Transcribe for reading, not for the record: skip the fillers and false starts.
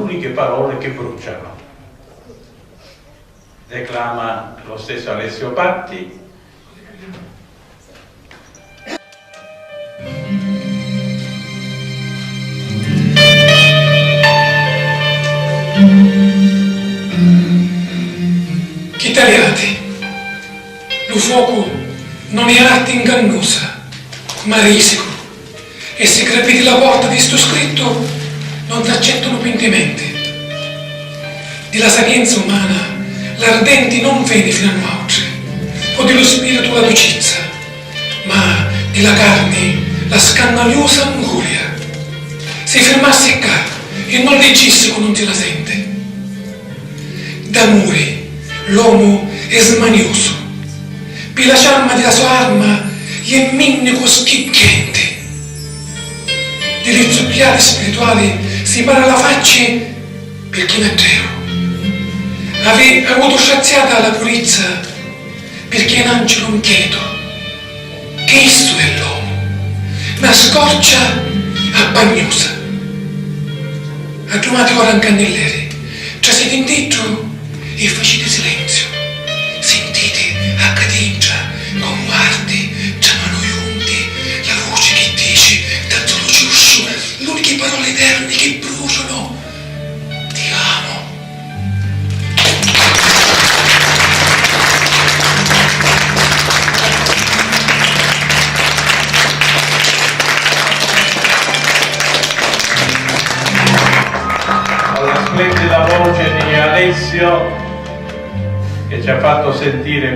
uniche parole che bruciano. Declama lo stesso Alessio Patti. Chi tagliate? Lo fuoco non è arte ingannosa, ma risico, e se crepiti la porta di sto scritto non t'accettano pentimenti. Di la sapienza umana l'ardenti non vedi fino a nuoce, o dello spirito la dolcezza, ma della carne la scannagliosa anguria. Se fermassi qua e non leggissi con non ti la sente. D'amore l'uomo è smanioso, per la ciamma della sua arma gli è minnico schicchente. Delle zuppiate spirituali si para la faccia per chi ne treo. Aveva avuto saziata la purezza per chi non ce lo chiedo. Che esso è l'uomo, ma scorcia a bagnosa. A domani ora in cannelleri, tra siete in dentro e facete silenzio. Sentite a cadenza, con guardi, chiamano giunti, la voce che dice, tanto lo giusto, le uniche parole eterne che bruciano. Ti amo. Alla splendida voce di Alessio che ci ha fatto sentire